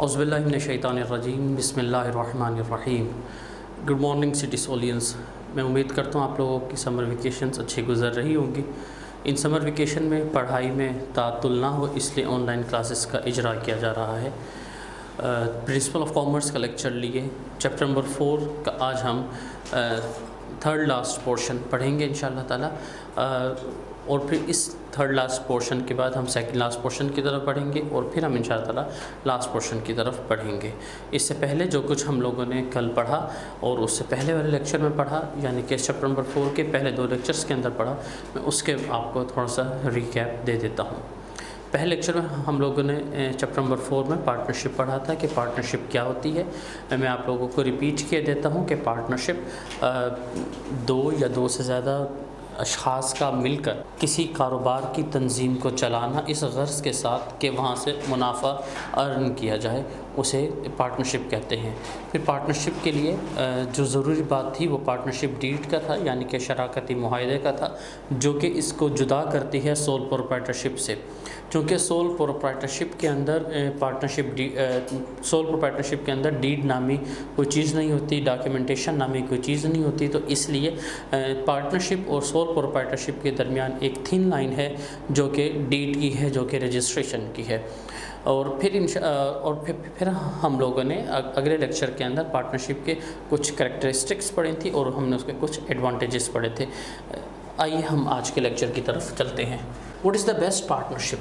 औज़ुबिल्लाहिमिनश्शैतानिर्रजीम बिस्मिल्लाहिर्रहमानिर्रहीम। Good morning city सोलियंस। मैं उम्मीद करता हूँ आप लोगों की समर वेकेशंस अच्छी गुजर रही होंगी। इन समर वेकेशन में पढ़ाई में तातुल ना हो इसलिए ऑनलाइन क्लासेस का इजरा किया जा रहा है। प्रिंसिपल ऑफ कॉमर्स का लेक्चर लिए चैप्टर नंबर 4 का आज हम थर्ड लास्ट पोर्शन पढ़ेंगे इंशाअल्लाह ताला। और फिर इस थर्ड लास्ट पोर्शन के बाद हम सेकंड लास्ट पोर्शन की तरफ पढ़ेंगे और फिर हम इंशाअल्लाह ताला लास्ट पोर्शन की तरफ पढ़ेंगे। इससे पहले जो कुछ हम लोगों ने कल पढ़ा और उससे पहले वाले लेक्चर में पढ़ा, यानी कि चैप्टर नंबर 4 के पहले 2 लेक्चर्स के अंदर पढ़ा, मैं उसके आपको थोड़ा सा रिकैप दे देता हूँ। पहले लेक्चर में हम लोगों ने चैप्टर नंबर 4 में पार्टनरशिप पढ़ा था कि पार्टनरशिप क्या होती है। मैं आप लोगों को रिपीट किए देता हूँ कि पार्टनरशिप 2 या 2 से ज़्यादा अशख़ास का मिलकर किसी कारोबार की तंजीम को चलाना इस गर्ज़ के साथ कि वहाँ से मुनाफा अर्न किया जाए, उसे पार्टनरशिप कहते हैं। फिर पार्टनरशिप के लिए जो ज़रूरी बात थी वो पार्टनरशिप डीड का था, यानी कि शराकती मुआहदे का था, जो कि इसको जुदा करती है सोल प्रोप्राइटरशिप से। चूँकि सोल प्रोप्राइटरशिप के अंदर सोल प्रोप्राइटरशिप के अंदर डीड नामी कोई चीज़ नहीं होती, डॉक्यूमेंटेशन नामी कोई चीज़ नहीं होती, तो इसलिए पार्टनरशिप और सोल प्रोप्राइटरशिप के दरमियान एक थिन लाइन है जो कि डीड की है, जो कि रजिस्ट्रेशन की है। और फिर हम लोगों ने अगले लेक्चर के अंदर पार्टनरशिप के कुछ करैक्टरिस्टिक्स पढ़ी थी और हमने उसके कुछ एडवांटेजेस पढ़े थे। आइए हम आज के लेक्चर की तरफ चलते हैं। What is the best partnership?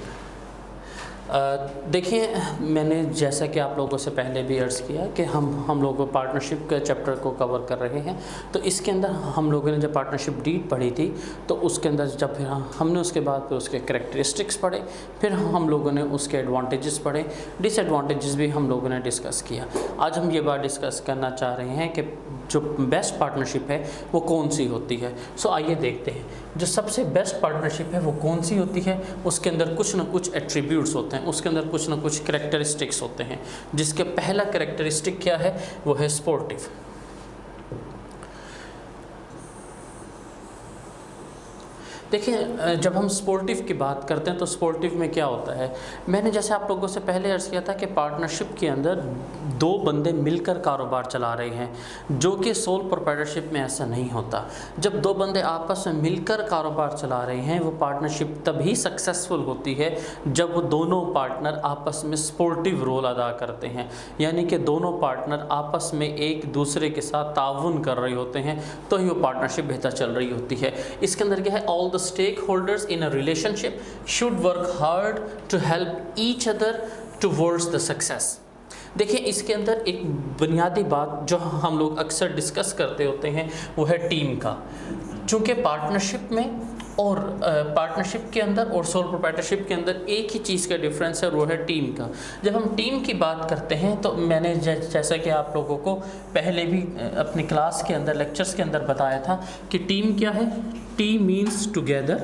देखिए, मैंने जैसा कि आप लोगों से पहले भी अर्ज़ किया कि हम लोग पार्टनरशिप के चैप्टर को कवर कर रहे हैं। तो इसके अंदर हम लोगों ने जब पार्टनरशिप डीड पढ़ी थी तो उसके अंदर जब फिर हमने उसके बाद फिर उसके करैक्टरिस्टिक्स पढ़े, फिर हम लोगों ने उसके एडवांटेजेस पढ़े, डिसएडवांटेजेस भी हम लोगों ने डिस्कस किया। आज हम ये बात डिस्कस करना चाह रहे हैं कि जो बेस्ट पार्टनरशिप है वो कौन सी होती है। सो आइए देखते हैं जो सबसे बेस्ट पार्टनरशिप है वो कौन सी होती है। उसके अंदर कुछ ना कुछ एट्रीब्यूट्स होते हैं, उसके अंदर कुछ ना कुछ करैक्टरिस्टिक्स होते हैं, जिसके पहला करैक्टरिस्टिक क्या है वो है स्पोर्टिव। देखिए, जब हम स्पोर्टिव की बात करते हैं तो स्पोर्टिव में क्या होता है, मैंने जैसे आप लोगों से पहले अर्ज़ किया था कि पार्टनरशिप के अंदर 2 बंदे मिलकर कारोबार चला रहे हैं, जो कि सोल प्रोप्राइटरशिप में ऐसा नहीं होता। जब 2 बंदे आपस में मिलकर कारोबार चला रहे हैं वो पार्टनरशिप तभी सक्सेसफुल होती है जब वो दोनों पार्टनर आपस में स्पोर्टिव रोल अदा करते हैं, यानी कि दोनों पार्टनर आपस में एक दूसरे के साथ ताउन कर रहे होते हैं, तो ही वो पार्टनरशिप बेहतर चल रही होती है। इसके अंदर क्या है, all stakeholders in a relationship should work hard to help each other towards the success। देखिए, इसके अंदर एक बुनियादी बात जो हम लोग अक्सर डिस्कस करते होते हैं वो है टीम का। चूँकि पार्टनरशिप में और पार्टनरशिप के अंदर और सोल प्रोप्राइटरशिप के अंदर एक ही चीज़ का डिफरेंस है, वो है टीम का। जब हम टीम की बात करते हैं तो मैंने जैसा कि आप लोगों को पहले भी अपनी क्लास के अंदर लेक्चर्स के अंदर बताया था कि टीम क्या है। T means together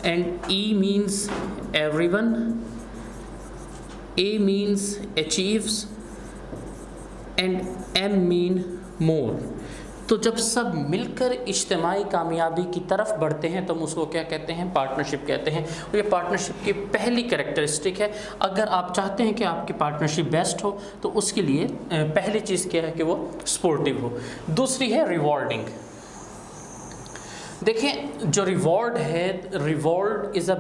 and E means everyone, A means achieves and M mean more. तो जब सब मिलकर इज्तिमाई कामयाबी की तरफ बढ़ते हैं तो हम उसको क्या कहते हैं, पार्टनरशिप कहते हैं। और ये पार्टनरशिप की पहली करैक्टरिस्टिक है। अगर आप चाहते हैं कि आपकी पार्टनरशिप बेस्ट हो तो उसके लिए पहली चीज़ क्या है कि वो स्पोर्टिव हो। दूसरी है रिवॉर्डिंग। देखिए, जो रिवॉर्ड है, reward is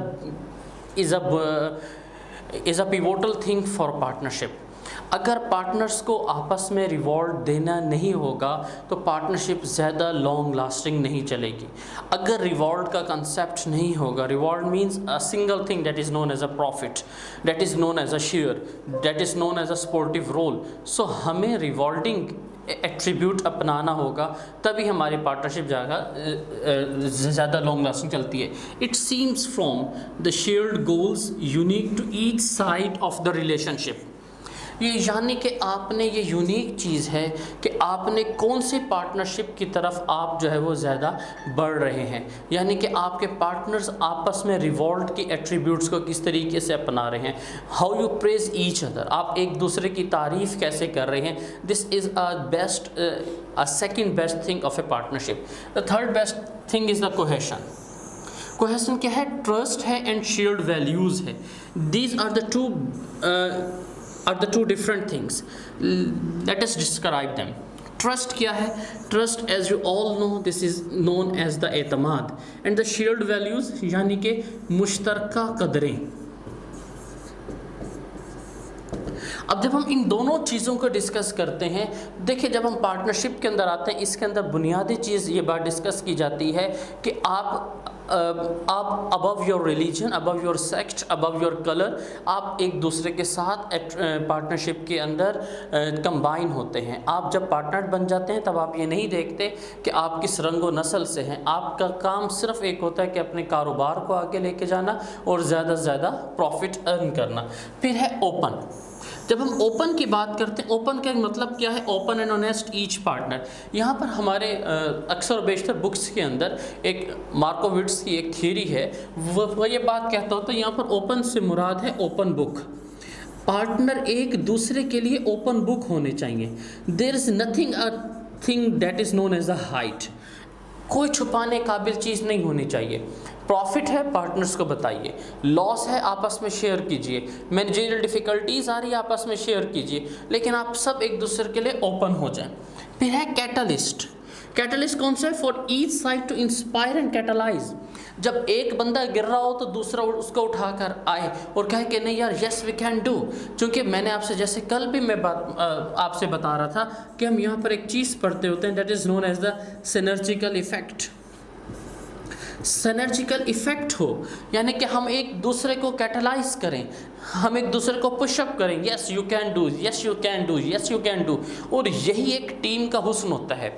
a pivotal thing for partnership. अगर पार्टनर्स को आपस में रिवॉर्ड देना नहीं होगा तो पार्टनरशिप ज़्यादा लॉन्ग लास्टिंग नहीं चलेगी। अगर रिवॉर्ड का कंसेप्ट नहीं होगा, reward means a single thing that is known as a profit, that is known as a share, that is known as a sportive role. So हमें रिवॉर्डिंग एट्रीब्यूट अपनाना होगा, तभी हमारी पार्टनरशिप ज़्यादा लॉन्ग लास्टिंग चलती है। It seems from the shared goals unique to each side of the relationship. ये यानी कि आपने ये यूनिक चीज़ है कि आपने कौन सी पार्टनरशिप की तरफ आप जो है वो ज़्यादा बढ़ रहे हैं, यानी कि आपके पार्टनर्स आपस में रिवॉर्ड की एट्रीब्यूट्स को किस तरीके से अपना रहे हैं। How you praise each other, आप एक दूसरे की तारीफ़ कैसे कर रहे हैं। This is a second best thing of a partnership. The third best thing is the cohesion. Cohesion क्या है, ट्रस्ट है एंड शेयर्ड वैल्यूज़ है। These are the two are the two different things, let us describe them. Trust क्या है? Trust as you all know this is known as the एतमाद and the shared values, यानी कि मुश्तरका कदरें। अब जब हम इन दोनों चीज़ों को डिस्कस करते हैं, देखिए जब हम पार्टनरशिप के अंदर आते हैं, इसके अंदर बुनियादी चीज़ ये बात डिस्कस की जाती है कि आप above your religion, above your sect, above your colour, आप एक दूसरे के साथ पार्टनरशिप के अंदर कंबाइन होते हैं। आप जब पार्टनर बन जाते हैं तब आप ये नहीं देखते कि आप किस रंग व नस्ल से हैं। आपका काम सिर्फ एक होता है कि अपने कारोबार को आगे लेके जाना और ज़्यादा से ज़्यादा प्रॉफिट अर्न करना। फिर है ओपन। जब हम ओपन की बात करते हैं, ओपन का मतलब क्या है? Open and honest each partner. यहाँ पर हमारे अक्सर बेशतर बुक्स के अंदर एक मार्कोविट्स की एक थ्योरी है, वो ये बात कहता होता है, यहाँ पर ओपन से मुराद है ओपन बुक। पार्टनर एक दूसरे के लिए ओपन बुक होने चाहिए। There is nothing a thing that is known as a hide. कोई छुपाने काबिल चीज़ नहीं होनी चाहिए। प्रॉफिट है, पार्टनर्स को बताइए। लॉस है, आपस में शेयर कीजिए। मैनेजरियल डिफ़िकल्टीज़ आ रही है, आपस में शेयर कीजिए, लेकिन आप सब एक दूसरे के लिए ओपन हो जाएं। फिर है कैटलिस्ट। कैटलिस्ट कौन सा है? For each side to inspire and catalyse. जब एक बंदा गिर रहा हो तो दूसरा उसको उठाकर आए और कहे कि नहीं यार, यस वी कैन डू। क्योंकि मैंने आपसे, जैसे कल भी मैं आपसे बता रहा था कि हम यहाँ पर एक चीज़ पढ़ते होते हैं, that is known as the synergical effect. Synergical effect हो, यानी कि हम एक दूसरे को कैटलाइज करें, हम एक दूसरे को पुशअप करें, yes you can do, yes you can do, yes you can do. और यही एक टीम का हुस्न होता है।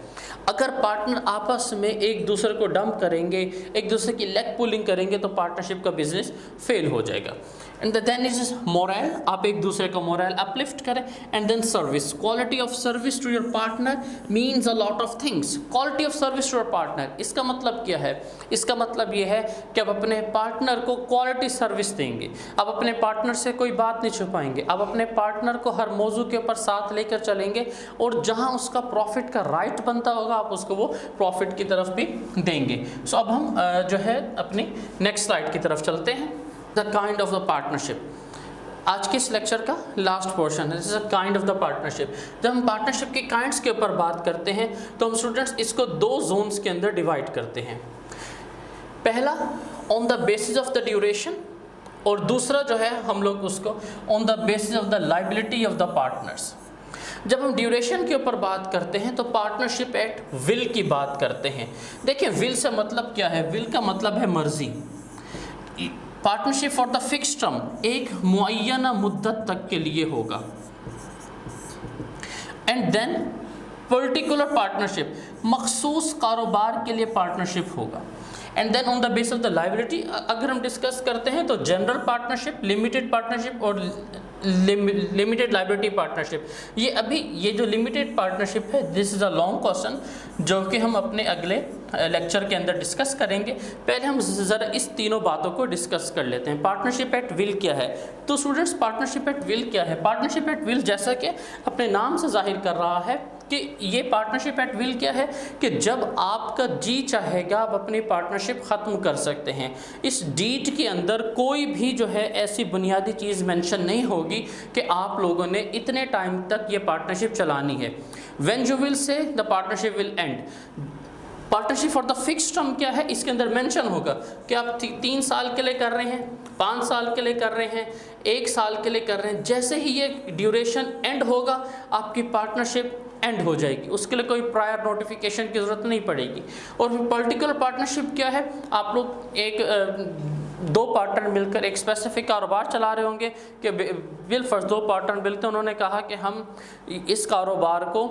अगर पार्टनर आपस में एक दूसरे को डंप करेंगे, एक दूसरे की लेग पुलिंग करेंगे, तो पार्टनरशिप का बिजनेस फेल हो जाएगा। एंड देन इज मोरल, आप एक दूसरे का मोरल अपलिफ्ट करें। And then service, quality of service to your partner means a lot of things. Quality of service to your partner, इसका मतलब क्या है? इसका मतलब ये है कि आप अपने पार्टनर को क्वालिटी सर्विस देंगे। आप अपने पार्टनर से कोई बात नहीं छुपाएंगे। आप अपने पार्टनर को हर मौजू के ऊपर साथ लेकर चलेंगे और जहां उसका प्रॉफिट का राइट बनता होगा, आप उसको वो प्रॉफिट की तरफ भी देंगे। सो अब हम जो है अपनी नेक्स्ट स्लाइड की तरफ चलते हैं। The kind of the partnership, आज के इस लेक्चर का लास्ट पोर्शन है। This is a kind of the partnership. जब हम पार्टनरशिप के काइंड्स के ऊपर बात करते हैं तो हम स्टूडेंट्स इसको दो जोन्स के अंदर डिवाइड करते हैं। पहला on the basis of the duration, और दूसरा जो है हम लोग उसको on the basis of the liability of the partners. जब हम ड्यूरेशन के ऊपर बात करते हैं तो पार्टनरशिप एट विल की बात करते हैं। देखिए विल से मतलब क्या है? विल का मतलब है मर्जी। Partnership for the fixed term, एक मुअय्यना मुद्दत तक के लिए होगा। एंड देन पर्टिकुलर पार्टनरशिप, मखसूस कारोबार के लिए पार्टनरशिप होगा। And then on the base of the liability अगर हम डिस्कस करते हैं तो जनरल पार्टनरशिप, लिमिटेड पार्टनरशिप और लिमिटेड लायबिलिटी पार्टनरशिप। ये जो लिमिटेड पार्टनरशिप है, this is a long question जो कि हम अपने अगले लेक्चर के अंदर डिस्कस करेंगे। पहले हम ज़रा इस तीनों बातों को डिस्कस कर लेते हैं। पार्टनरशिप एट विल क्या है? तो स्टूडेंट्स पार्टनरशिप एट विल क्या है? पार्टनरशिप एट विल जैसा कि अपने नाम से जाहिर कर रहा है कि ये पार्टनरशिप एट विल क्या है कि जब आपका जी चाहेगा आप अपनी पार्टनरशिप ख़त्म कर सकते हैं। इस डीड के अंदर कोई भी जो है ऐसी बुनियादी चीज़ मेंशन नहीं होगी कि आप लोगों ने इतने टाइम तक ये पार्टनरशिप चलानी है। When you will say the partnership will and. Partnership for the fixed term क्या है? इसके अंदर मेंशन होगा कि आप 3 साल के लिए कर रहे हैं, 5 साल के लिए कर रहे हैं, 1 साल के लिए कर रहे हैं। जैसे ही ये ड्यूरेशन एंड होगा आपकी पार्टनरशिप एंड हो जाएगी, उसके लिए कोई प्रायर नोटिफिकेशन की ज़रूरत नहीं पड़ेगी। और पर्टिकुलर पार्टनरशिप क्या है? आप लोग दो पार्टनर मिलकर एक स्पेसिफिक कारोबार चला रहे होंगे कि विल फर्स्ट 2 पार्टनर मिलते हैं, उन्होंने कहा कि हम इस कारोबार को,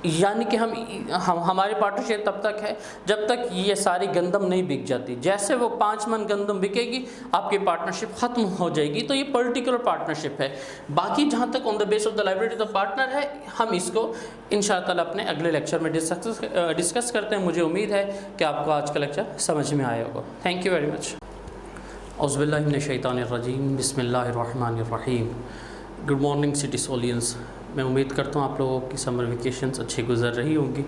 यानी कि हम हमारी पार्टनरशिप तब तक है जब तक ये सारी गंदम नहीं बिक जाती। जैसे वो 5 मन गंदम बिकेगी आपकी पार्टनरशिप ख़त्म हो जाएगी। तो ये पर्टिकुलर पार्टनरशिप है। बाकी जहाँ तक on the base of the liability of the partner है, हम इसको इंशाअल्लाह अपने अगले लेक्चर में डिस्कस करते हैं। मुझे उम्मीद है कि आपको आज का लेक्चर समझ में आया होगा। Thank you very much. औज़ुबिल्लाहि मिनश्शैतानिर्रजीम, बिस्मिल्लाहिर्रहमानिर्रहीम। गुड मॉर्निंग सिटी सोलियंस। मैं उम्मीद करता हूँ आप लोगों की समर वेकेशंस अच्छी गुजर रही होंगी।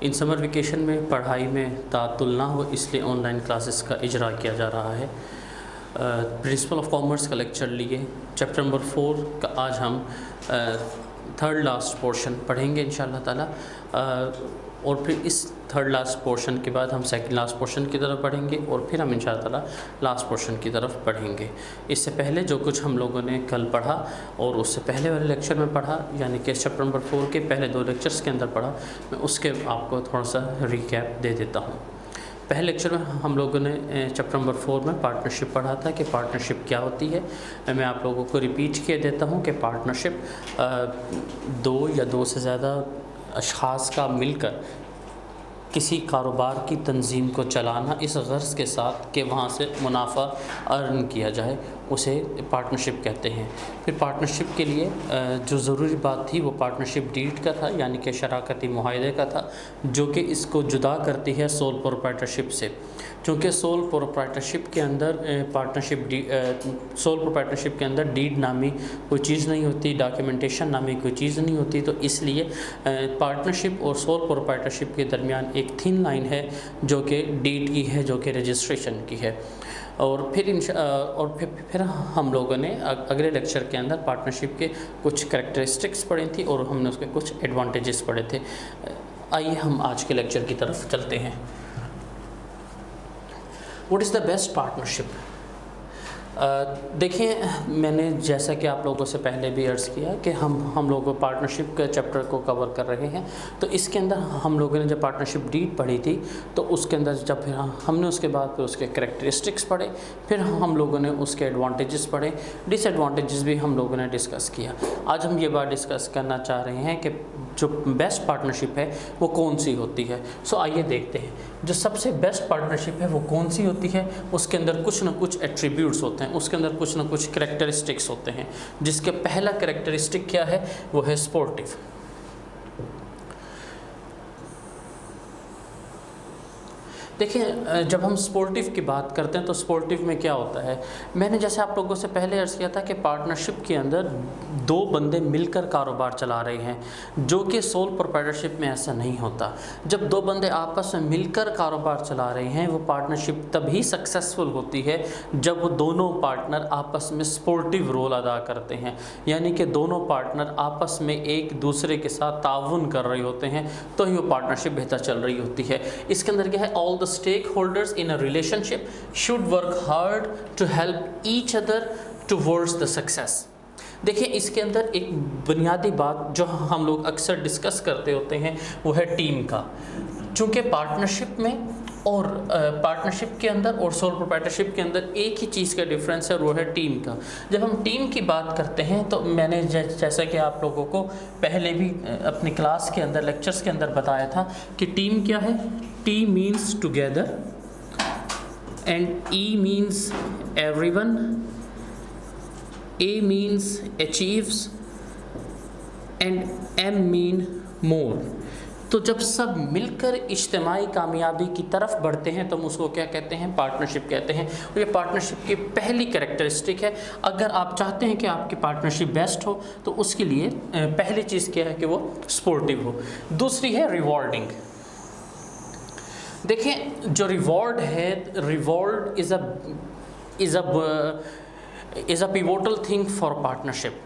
इन समर वेकेशन में पढ़ाई में तातुल ना हो इसलिए ऑनलाइन क्लासेस का इजरा किया जा रहा है। प्रिंसिपल ऑफ कॉमर्स का लेक्चर लिए। चैप्टर नंबर 4 का आज हम थर्ड लास्ट पोर्शन पढ़ेंगे इंशाअल्लाह ताला, और फिर इस थर्ड लास्ट पोर्शन के बाद हम सेकंड लास्ट पोर्शन की तरफ बढ़ेंगे और फिर हम इंशाअल्लाह ताला लास्ट पोर्शन की तरफ बढ़ेंगे। इससे पहले जो कुछ हम लोगों ने कल पढ़ा और उससे पहले वाले लेक्चर में पढ़ा, यानी कि चैप्टर नंबर 4 के पहले 2 लेक्चर्स के अंदर पढ़ा, मैं उसके आपको थोड़ा सा रिकैप दे देता हूँ। पहले लेक्चर में हम लोगों ने चैप्टर नंबर 4 में पार्टनरशिप पढ़ा था कि पार्टनरशिप क्या होती है। मैं आप लोगों को रिपीट किए देता हूँ कि पार्टनरशिप 2 या 2 से ज़्यादा अशख़ास का मिलकर किसी कारोबार की तंजीम को चलाना इस गर्ज़ के साथ कि वहाँ से मुनाफा अर्न किया जाए, उसे पार्टनरशिप कहते हैं। फिर पार्टनरशिप के लिए जो ज़रूरी बात थी वो पार्टनरशिप डीड का था, यानी कि शराकती मुआहदे का था, जो कि इसको जुदा करती है सोल प्रोप्राइटरशिप से। चूँकि सोल प्रोप्राइटरशिप के अंदर सोल प्रोप्राइटरशिप के अंदर डीड नामी कोई चीज़ नहीं होती, डॉक्यूमेंटेशन नामी कोई चीज़ नहीं होती, तो इसलिए पार्टनरशिप और सोल प्रोप्राइटरशिप के दरमियान एक थिन लाइन है जो कि डीड की है, जो कि रजिस्ट्रेशन की है। और फिर हम लोगों ने अगले लेक्चर के अंदर पार्टनरशिप के कुछ करैक्टरिस्टिक्स पढ़ी थी और हमने उसके कुछ एडवांटेजेस पढ़े थे। आइए हम आज के लेक्चर की तरफ चलते हैं। What is the best partnership? देखिए, मैंने जैसा कि आप लोगों से पहले भी अर्ज़ किया कि हम लोग पार्टनरशिप के चैप्टर को कवर कर रहे हैं, तो इसके अंदर हम लोगों ने जब पार्टनरशिप डीड पढ़ी थी तो उसके अंदर जब फिर हमने उसके बाद फिर उसके करैक्टरिस्टिक्स पढ़े, फिर हम लोगों ने उसके एडवांटेजेस पढ़े, डिसएडवांटेजेस भी हम लोगों ने डिस्कस किया। आज हम ये बात डिस्कस करना चाह रहे हैं कि जो बेस्ट पार्टनरशिप है वो कौन सी होती है। सो आइए देखते हैं जो सबसे बेस्ट पार्टनरशिप है वो कौन सी होती है। उसके अंदर कुछ ना कुछ एट्रीब्यूट्स होते हैं, उसके अंदर कुछ ना कुछ करैक्टरिस्टिक्स होते हैं, जिसके पहला करैक्टरिस्टिक क्या है, वो है स्पोर्टिव। देखिए, जब हम स्पोर्टिव की बात करते हैं तो स्पोर्टिव में क्या होता है, मैंने जैसे आप लोगों से पहले अर्ज़ किया था कि पार्टनरशिप के अंदर 2 बंदे मिलकर कारोबार चला रहे हैं, जो कि सोल प्रोप्राइटरशिप में ऐसा नहीं होता। जब 2 बंदे आपस में मिलकर कारोबार चला रहे हैं, वो पार्टनरशिप तभी सक्सेसफुल होती है जब वो दोनों पार्टनर आपस में स्पोर्टिव रोल अदा करते हैं, यानी कि दोनों पार्टनर आपस में एक दूसरे के साथ ताउन कर रहे होते हैं, तो ही वो पार्टनरशिप बेहतर चल रही होती है। इसके अंदर क्या है, all the stakeholders in a relationship should work hard to help each other towards the success। देखिए, इसके अंदर एक बुनियादी बात जो हम लोग अक्सर डिस्कस करते होते हैं वो है टीम का। चूँकि पार्टनरशिप में और पार्टनरशिप के अंदर और सोल प्रोप्राइटरशिप के अंदर एक ही चीज़ का डिफरेंस है, वो है टीम का। जब हम टीम की बात करते हैं तो मैंने जैसा कि आप लोगों को पहले भी अपनी क्लास के अंदर लेक्चर्स के अंदर बताया था कि टीम क्या है। T means together and E means everyone, A means achieves and M mean more। तो जब सब मिलकर इज्तिमाई कामयाबी की तरफ बढ़ते हैं तो हम उसको क्या कहते हैं, पार्टनरशिप कहते हैं। और ये पार्टनरशिप की पहली कैरेक्टरिस्टिक है। अगर आप चाहते हैं कि आपकी पार्टनरशिप बेस्ट हो तो उसके लिए पहली चीज़ क्या है कि वो स्पोर्टिव हो। दूसरी है रिवॉर्डिंग। देखिए, जो रिवॉर्ड है, reward is a pivotal thing for partnership.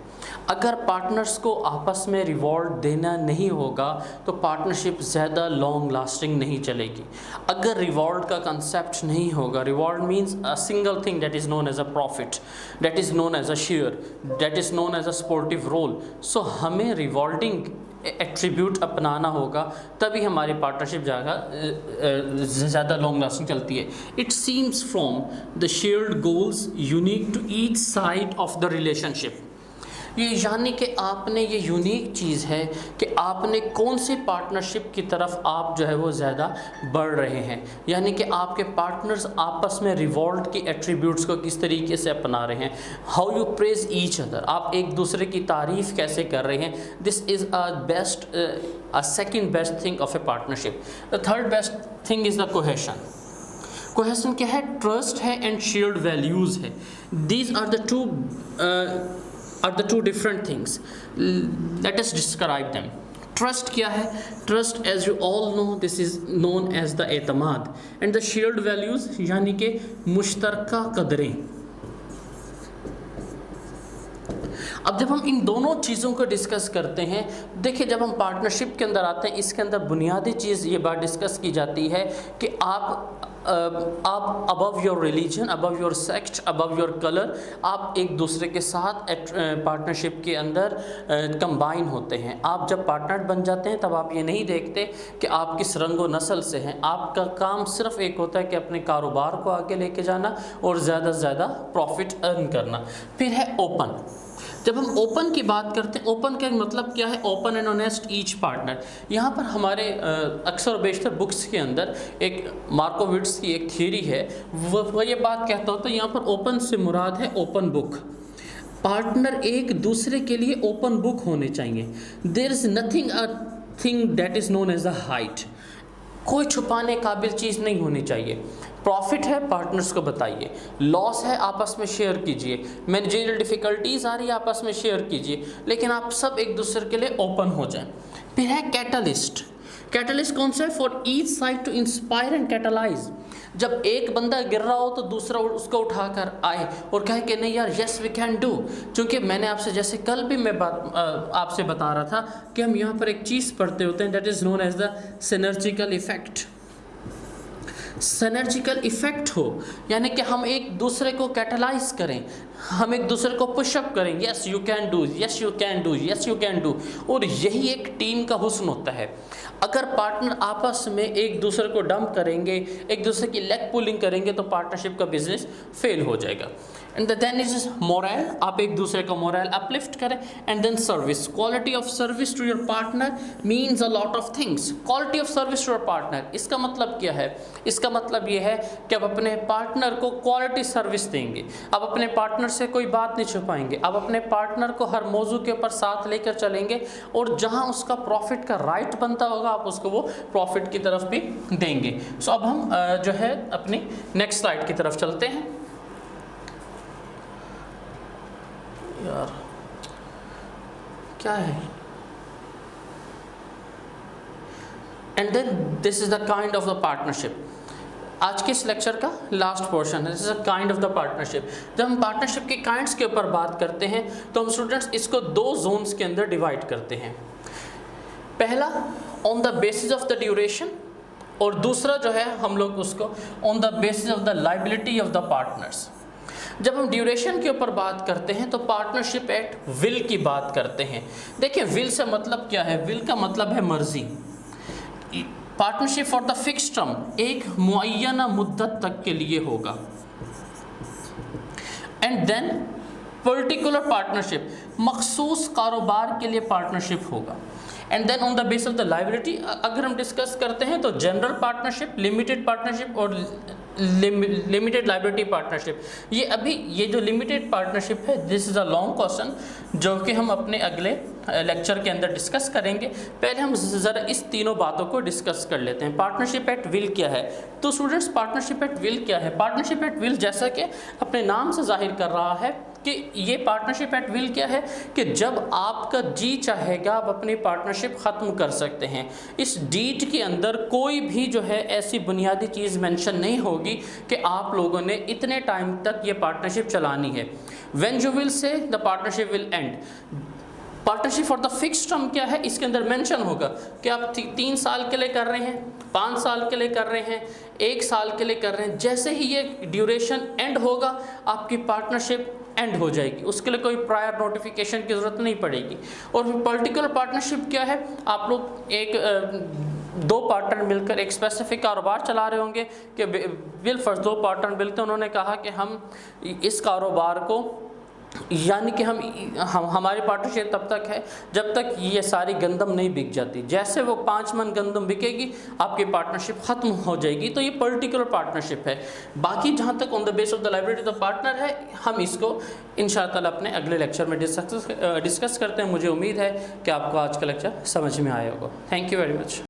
अगर पार्टनर्स को आपस में रिवॉर्ड देना नहीं होगा तो पार्टनरशिप ज़्यादा लॉन्ग लास्टिंग नहीं चलेगी। अगर रिवॉर्ड का कंसेप्ट नहीं होगा, reward means a single thing that is known as a profit, that is known as a share, that is known as a sportive role. So हमें रिवॉर्डिंग एट्रीब्यूट अपनाना होगा, तभी हमारी पार्टनरशिप ज़्यादा लॉन्ग लास्टिंग चलती है। It seems from the shared goals unique to each side of the relationship. ये यानी कि आपने ये यूनिक चीज़ है कि आपने कौन सी पार्टनरशिप की तरफ आप जो है वो ज़्यादा बढ़ रहे हैं, यानी कि आपके पार्टनर्स आपस में रिवॉर्ड की एट्रीब्यूट्स को किस तरीके से अपना रहे हैं। How you praise each other, आप एक दूसरे की तारीफ़ कैसे कर रहे हैं। This is a second best thing of a partnership. The third best thing is the cohesion. Cohesion क्या है, ट्रस्ट है एंड शेयर्ड वैल्यूज़ है। These are the two different things. Let us describe them. Trust क्या है, trust as you all know this is known as the एतमाद, and the shared values यानी कि मुश्तरका कदरें। अब जब हम इन दोनों चीज़ों को डिस्कस करते हैं, देखिए जब हम पार्टनरशिप के अंदर आते हैं, इसके अंदर बुनियादी चीज़ ये बात डिस्कस की जाती है कि आप above your religion, above your sect, above your colour, आप एक दूसरे के साथ पार्टनरशिप के अंदर कंबाइन होते हैं। आप जब पार्टनर बन जाते हैं तब आप ये नहीं देखते कि आप किस रंग व नस्ल से हैं। आपका काम सिर्फ एक होता है कि अपने कारोबार को आगे लेके जाना और ज़्यादा से ज़्यादा प्रॉफिट अर्न करना। फिर है ओपन। जब हम ओपन की बात करते हैं, ओपन का मतलब क्या है? Open and honest each partner. यहाँ पर हमारे अक्सर बेशतर बुक्स के अंदर एक मार्कोविट्स की एक थियरी है, वह ये बात कहता होता है, यहाँ पर ओपन से मुराद है ओपन बुक। पार्टनर एक दूसरे के लिए ओपन बुक होने चाहिए। There is nothing a thing that is known as a hide. कोई छुपाने काबिल चीज़ नहीं होनी चाहिए। प्रॉफिट है पार्टनर्स को बताइए, लॉस है आपस में शेयर कीजिए, मैनेजरियल डिफ़िकल्टीज़ आ रही है आपस में शेयर कीजिए, लेकिन आप सब एक दूसरे के लिए ओपन हो जाएं। फिर है कैटलिस्ट। कैटलिस्ट कौन सा है? For each side to inspire and catalyse. जब एक बंदा गिर रहा हो तो दूसरा उसको उठाकर आए और कहे कि नहीं यार, यस वी कैन डू। क्योंकि मैंने आपसे, जैसे कल भी मैं आपसे बता रहा था कि हम यहाँ पर एक चीज़ पढ़ते होते हैं, that is known as the synergical effect. Synergical effect हो यानी कि हम एक दूसरे को कैटलाइज करें, हम एक दूसरे को पुशअप करें, yes you can do, yes you can do, yes you can do. और यही एक टीम का हुस्न होता है। अगर पार्टनर आपस में एक दूसरे को डंप करेंगे, एक दूसरे की लेग पुलिंग करेंगे, तो पार्टनरशिप का बिजनेस फेल हो जाएगा। एंड देन इज मोरल, आप एक दूसरे का मोरल अपलिफ्ट करें। And then service, quality of service to your partner means a lot of things. Quality of service to your partner, इसका मतलब क्या है? इसका मतलब ये है कि आप अपने पार्टनर को क्वालिटी सर्विस देंगे, आप अपने पार्टनर से कोई बात नहीं छुपाएंगे, आप अपने पार्टनर को हर मौजू के ऊपर साथ लेकर चलेंगे, और जहां उसका प्रॉफिट का राइट बनता होगा आप उसको वो प्रॉफिट की तरफ भी देंगे। सो अब हम जो है अपनी नेक्स्ट स्लाइड की तरफ चलते हैं। यार क्या है? And then this is the kind of the partnership. आज के इस लेक्चर का लास्ट पोर्शन है, this is a kind of the partnership. जब हम पार्टनरशिप के काइंड्स के ऊपर बात करते हैं तो हम स्टूडेंट्स इसको दो जोन्स के अंदर डिवाइड करते हैं। पहला on the basis of the duration, और दूसरा जो है हम लोग उसको on the basis of the liability of the partners. जब हम ड्यूरेशन के ऊपर बात करते हैं तो पार्टनरशिप एट विल की बात करते हैं। देखिए विल से मतलब क्या है? विल का मतलब है मर्जी। Partnership for the fix term, एक मुअय्यना मुद्दत तक के लिए होगा। एंड देन पर्टिकुलर पार्टनरशिप, मखसूस कारोबार के लिए पार्टनरशिप होगा। And then on the base of the liability अगर हम डिस्कस करते हैं तो जनरल पार्टनरशिप, लिमिटेड पार्टनरशिप और लिमिटेड लायबिलिटी पार्टनरशिप। ये जो लिमिटेड पार्टनरशिप है, this is a long question जो कि हम अपने अगले लेक्चर के अंदर डिस्कस करेंगे। पहले हम ज़रा इस तीनों बातों को डिस्कस कर लेते हैं। पार्टनरशिप एट विल क्या है? तो स्टूडेंट्स पार्टनरशिप एट विल क्या है? पार्टनरशिप एट विल जैसा कि अपने नाम से जाहिर कर रहा है कि ये पार्टनरशिप एट विल क्या है कि जब आपका जी चाहेगा आप अपनी पार्टनरशिप ख़त्म कर सकते हैं। इस डीड के अंदर कोई भी जो है ऐसी बुनियादी चीज़ मेंशन नहीं होगी कि आप लोगों ने इतने टाइम तक ये पार्टनरशिप चलानी है। When you will say the partnership will and. Partnership for the fix term क्या है? इसके अंदर मेंशन होगा कि आप 3 साल के लिए कर रहे हैं, 5 साल के लिए कर रहे हैं, 1 साल के लिए कर रहे हैं। जैसे ही ये ड्यूरेशन एंड होगा आपकी पार्टनरशिप एंड हो जाएगी, उसके लिए कोई प्रायर नोटिफिकेशन की ज़रूरत नहीं पड़ेगी। और पर्टिकुलर पार्टनरशिप क्या है? आप लोग दो पार्टनर मिलकर एक स्पेसिफिक कारोबार चला रहे होंगे कि विल फर्स्ट 2 पार्टनर मिलते हैं, उन्होंने कहा कि हम इस कारोबार को, यानी कि हम हमारी पार्टनरशिप तब तक है जब तक ये सारी गंदम नहीं बिक जाती। जैसे वो 5 मन गंदम बिकेगी आपकी पार्टनरशिप ख़त्म हो जाएगी। तो ये पर्टिकुलर पार्टनरशिप है। बाकी जहाँ तक on the base of the liability of the partner है, हम इसको इंशाअल्लाह अपने अगले लेक्चर में डिस्कस करते हैं। मुझे उम्मीद है कि आपको आज का लेक्चर समझ में आया होगा। Thank you very much.